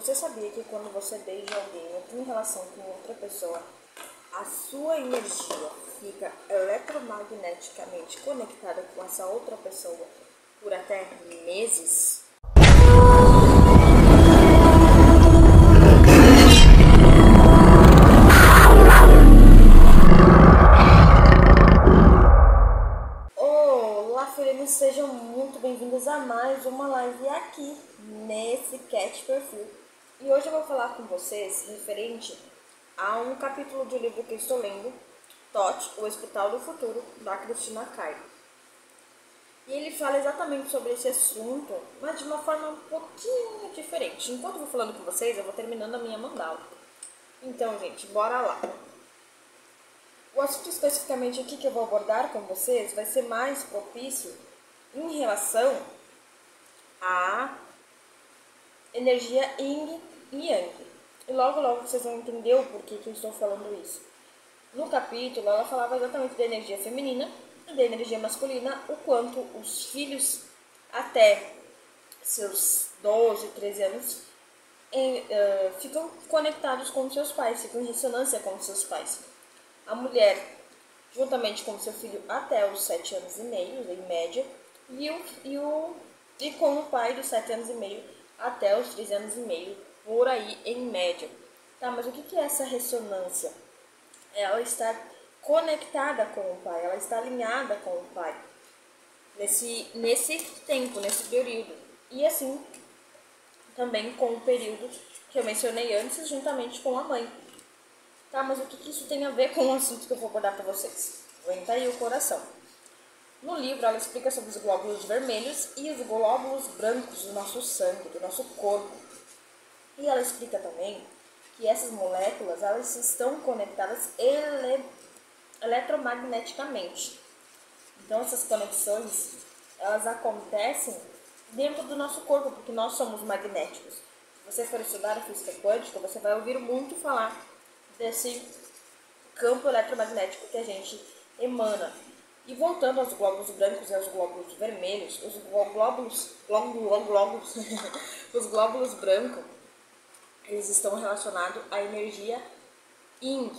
Você sabia que quando você beija alguém ou tem relação com outra pessoa, a sua energia fica eletromagneticamente conectada com essa outra pessoa por até meses? Olá, felinos, sejam muito bem-vindos a mais uma live aqui nesse Cat Perfil. E hoje eu vou falar com vocês referente a um capítulo de um livro que eu estou lendo, Thoth, o Hospital do Futuro, da Christina Kyle. E ele fala exatamente sobre esse assunto, mas de uma forma um pouquinho diferente. Enquanto eu vou falando com vocês, eu vou terminando a minha mandala. Então, gente, bora lá. O assunto especificamente aqui que eu vou abordar com vocês vai ser mais propício em relação à energia Yin e Yang. E logo vocês vão entender o porquê que eu estou falando isso. No capítulo, ela falava exatamente da energia feminina e da energia masculina, o quanto os filhos até seus 12, 13 anos ficam conectados com seus pais, ficam em ressonância com seus pais. A mulher, juntamente com seu filho até os 7 anos e meio, em média, e com o pai dos 7 anos e meio até os 3 anos e meio, por aí em média. Tá, mas o que é essa ressonância? Ela está conectada com o pai, ela está alinhada com o pai nesse tempo, nesse período. E assim também com o período que eu mencionei antes, juntamente com a mãe. Tá, mas o que isso tem a ver com o assunto que eu vou abordar para vocês? Aguenta aí o coração. No livro, ela explica sobre os glóbulos vermelhos e os glóbulos brancos do nosso sangue, do nosso corpo. E ela explica também que essas moléculas, elas estão conectadas eletromagneticamente. Então, essas conexões, elas acontecem dentro do nosso corpo, porque nós somos magnéticos. Se você for estudar a física quântica, você vai ouvir muito falar desse campo eletromagnético que a gente emana. E voltando aos glóbulos brancos e aos glóbulos vermelhos, os glóbulos brancos, eles estão relacionados à energia Yin.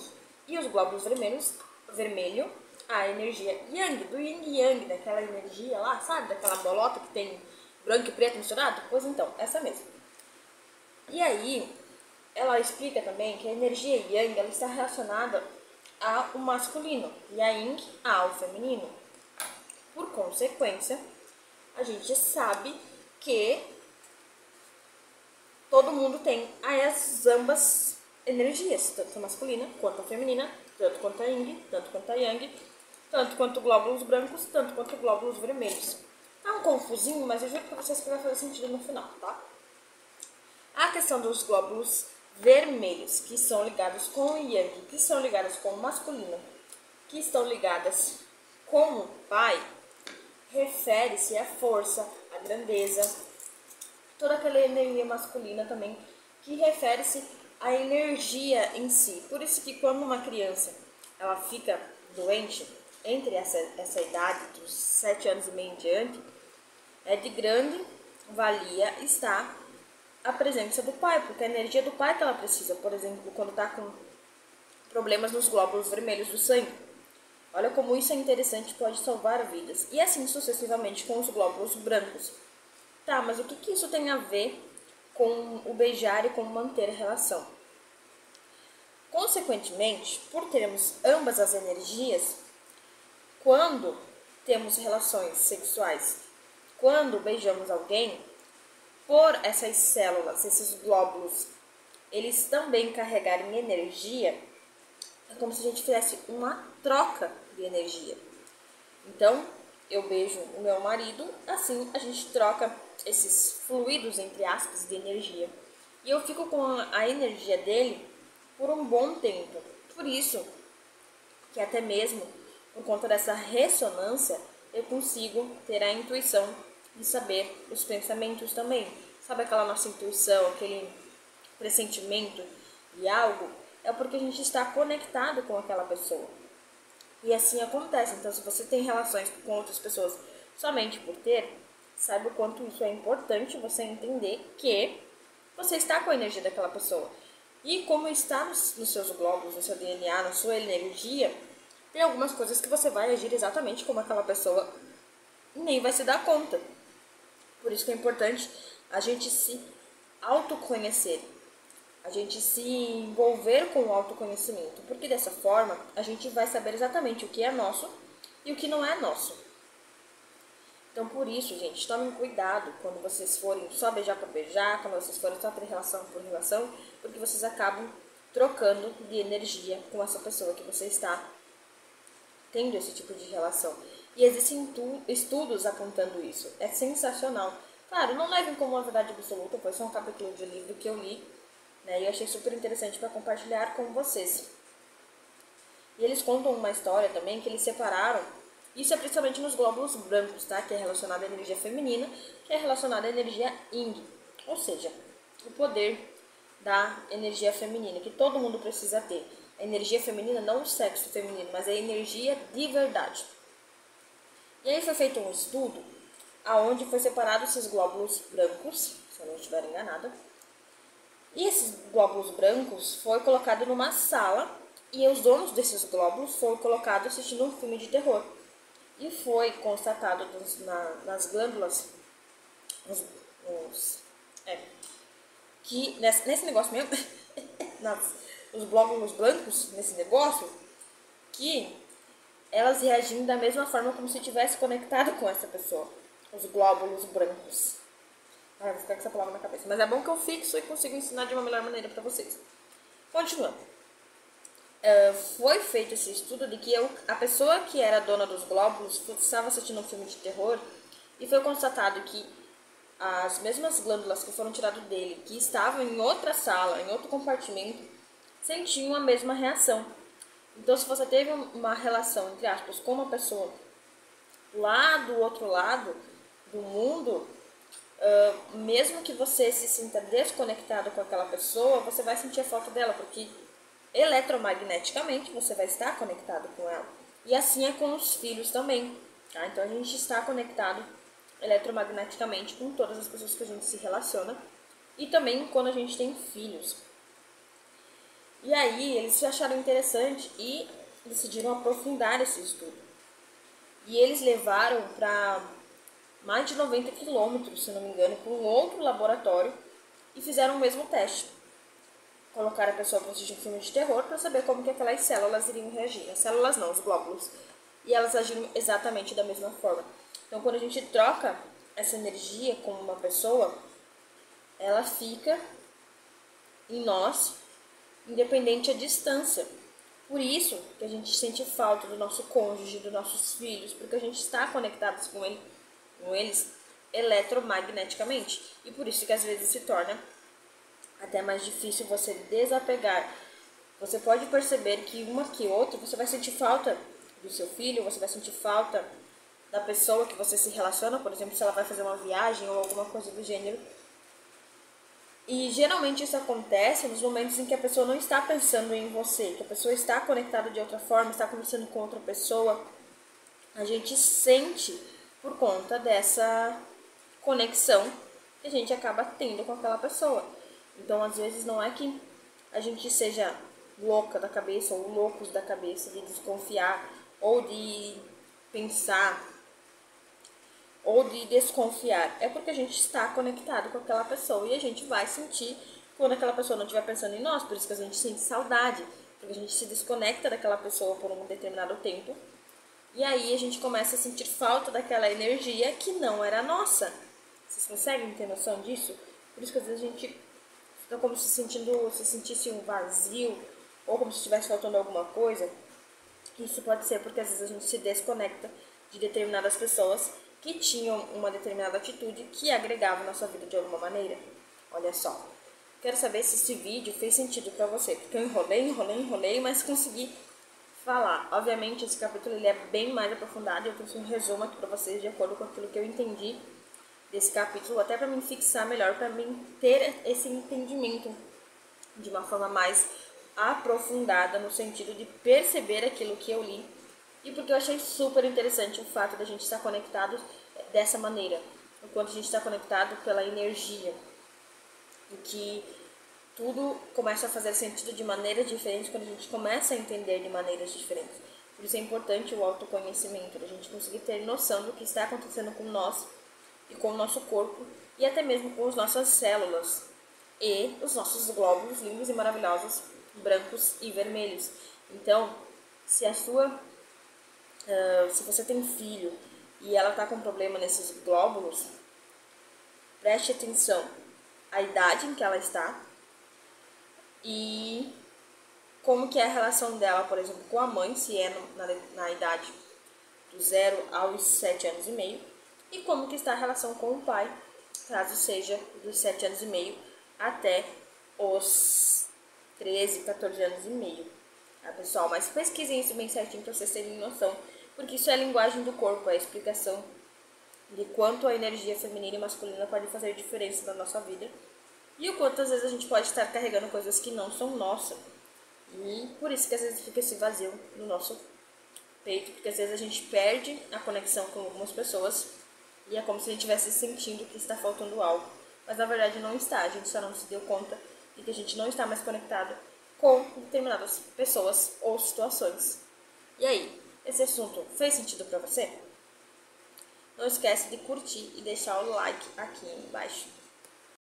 E os glóbulos vermelho, a energia Yang, do Yin e Yang, daquela energia lá, sabe? Daquela bolota que tem branco e preto misturado? Pois então, essa mesmo. E aí, ela explica também que a energia Yang, ela está relacionada ao masculino e a Yin ao feminino. Por consequência, a gente sabe que todo mundo tem as ambas energias, tanto a masculina quanto a feminina, tanto quanto a Yin, tanto quanto a Yang, tanto quanto glóbulos brancos, tanto quanto glóbulos vermelhos. Tá um confusinho, mas eu juro pra vocês que vai fazer sentido no final, tá? A questão dos glóbulos vermelhos, que são ligados com o Yang, que são ligados com o masculino, que estão ligadas com o pai, refere-se à força, à grandeza, toda aquela energia masculina também, que refere-se à energia em si. Por isso que quando uma criança ela fica doente, entre essa idade dos 7 anos e meio em diante, é de grande valia estar a presença do pai, porque a energia do pai que ela precisa, por exemplo, quando está com problemas nos glóbulos vermelhos do sangue. Olha como isso é interessante, pode salvar vidas. E assim sucessivamente com os glóbulos brancos. Tá, mas o que isso tem a ver com o beijar e com manter a relação? Consequentemente, por termos ambas as energias, quando temos relações sexuais, quando beijamos alguém, por essas células, esses glóbulos, eles também carregarem energia, é como se a gente fizesse uma troca de energia. Então, eu beijo o meu marido, assim a gente troca esses fluidos, entre aspas, de energia. E eu fico com a energia dele por um bom tempo. Por isso que até mesmo por conta dessa ressonância, eu consigo ter a intuição de saber os pensamentos também. Sabe aquela nossa intuição, aquele pressentimento de algo? É porque a gente está conectado com aquela pessoa. E assim acontece. Então, se você tem relações com outras pessoas somente por ter, saiba o quanto isso é importante você entender que você está com a energia daquela pessoa. E como está nos seus glóbulos, no seu DNA, na sua energia, tem algumas coisas que você vai agir exatamente como aquela pessoa e nem vai se dar conta. Por isso que é importante a gente se autoconhecer, a gente se envolver com o autoconhecimento, porque dessa forma a gente vai saber exatamente o que é nosso e o que não é nosso. Então, por isso, gente, tomem cuidado quando vocês forem só beijar por beijar, quando vocês forem só ter relação por relação, porque vocês acabam trocando de energia com essa pessoa que você está tendo esse tipo de relação. E existem estudos apontando isso. É sensacional. Claro, não levem como uma verdade absoluta, foi só um capítulo de livro que eu li, né, e eu achei super interessante para compartilhar com vocês. E eles contam uma história também que eles separaram. Isso é principalmente nos glóbulos brancos, tá? Que é relacionado à energia feminina, que é relacionado à energia Yin, ou seja, o poder da energia feminina, que todo mundo precisa ter. A energia feminina, não o sexo feminino, mas a energia de verdade. E aí foi feito um estudo aonde foi separado esses glóbulos brancos, se eu não estiver enganada. E esses glóbulos brancos foi colocado numa sala e os donos desses glóbulos foram colocados assistindo um filme de terror. E foi constatado nas glândulas, que nesse negócio mesmo, os glóbulos brancos, nesse negócio, que elas reagiam da mesma forma como se tivesse conectado com essa pessoa. Os glóbulos brancos. Ah, vou ficar com essa palavra na cabeça. Mas é bom que eu fixo e consigo ensinar de uma melhor maneira para vocês. Continuando. Foi feito esse estudo de que a pessoa que era dona dos glóbulos estava assistindo um filme de terror e foi constatado que as mesmas glândulas que foram tiradas dele, que estavam em outra sala, em outro compartimento, sentiam a mesma reação. Então, se você teve uma relação, entre aspas, com uma pessoa lá do outro lado do mundo, mesmo que você se sinta desconectado com aquela pessoa, você vai sentir a falta dela, porque eletromagneticamente você vai estar conectado com ela. E assim é com os filhos também. Tá? Então a gente está conectado eletromagneticamente com todas as pessoas que a gente se relaciona. E também quando a gente tem filhos. E aí eles se acharam interessante e decidiram aprofundar esse estudo. E eles levaram para mais de 90 quilômetros, se não me engano, para um outro laboratório e fizeram o mesmo teste. Colocaram a pessoa para assistir um filme de terror para saber como que aquelas células iriam reagir. As células não, os glóbulos. E elas agiram exatamente da mesma forma. Então, quando a gente troca essa energia com uma pessoa, ela fica em nós, independente a distância. Por isso que a gente sente falta do nosso cônjuge, dos nossos filhos, porque a gente está conectados com eles eletromagneticamente. E por isso que às vezes se torna até mais difícil você desapegar. Você pode perceber que uma que outra você vai sentir falta do seu filho, você vai sentir falta da pessoa que você se relaciona, por exemplo, se ela vai fazer uma viagem ou alguma coisa do gênero. E geralmente isso acontece nos momentos em que a pessoa não está pensando em você, que a pessoa está conectada de outra forma, está conversando com outra pessoa. A gente sente por conta dessa conexão que a gente acaba tendo com aquela pessoa. Então, às vezes, não é que a gente seja louca da cabeça ou loucos da cabeça de desconfiar ou de pensar ou de desconfiar. É porque a gente está conectado com aquela pessoa e a gente vai sentir quando aquela pessoa não estiver pensando em nós. Por isso que a gente sente saudade, porque a gente se desconecta daquela pessoa por um determinado tempo. E aí a gente começa a sentir falta daquela energia que não era nossa. Vocês conseguem ter noção disso? Por isso que às vezes a gente fica como se sentisse um vazio, ou como se estivesse faltando alguma coisa. Isso pode ser porque às vezes a gente se desconecta de determinadas pessoas que tinham uma determinada atitude que agregava na nossa vida de alguma maneira. Olha só. Quero saber se esse vídeo fez sentido pra você, porque eu enrolei, mas consegui falar. Obviamente esse capítulo ele é bem mais aprofundado e eu trouxe um resumo aqui pra vocês de acordo com aquilo que eu entendi desse capítulo, até para me fixar melhor, para mim ter esse entendimento de uma forma mais aprofundada, no sentido de perceber aquilo que eu li, e porque eu achei super interessante o fato da gente estar conectado dessa maneira, enquanto a gente está conectado pela energia. que tudo começa a fazer sentido de maneira diferente quando a gente começa a entender de maneiras diferentes. Por isso é importante o autoconhecimento, a gente conseguir ter noção do que está acontecendo com nós e com o nosso corpo e até mesmo com as nossas células e os nossos glóbulos lindos e maravilhosos, brancos e vermelhos. Então, se você tem filho e ela está com problema nesses glóbulos, preste atenção à idade em que ela está e como que é a relação dela, por exemplo, com a mãe, se é na idade do 0 aos 7 anos e meio, e como que está a relação com o pai, caso seja dos 7 anos e meio até os 13, 14 anos e meio. Tá, pessoal? Mas pesquisem isso bem certinho para vocês terem noção, porque isso é a linguagem do corpo, é a explicação de quanto a energia feminina e masculina pode fazer diferença na nossa vida e o quanto às vezes a gente pode estar carregando coisas que não são nossas. E por isso que às vezes fica esse vazio no nosso peito, porque às vezes a gente perde a conexão com algumas pessoas e é como se a gente estivesse sentindo que está faltando algo. Mas na verdade não está, a gente só não se deu conta de que a gente não está mais conectado com determinadas pessoas ou situações. E aí, esse assunto fez sentido para você? Não esquece de curtir e deixar o like aqui embaixo.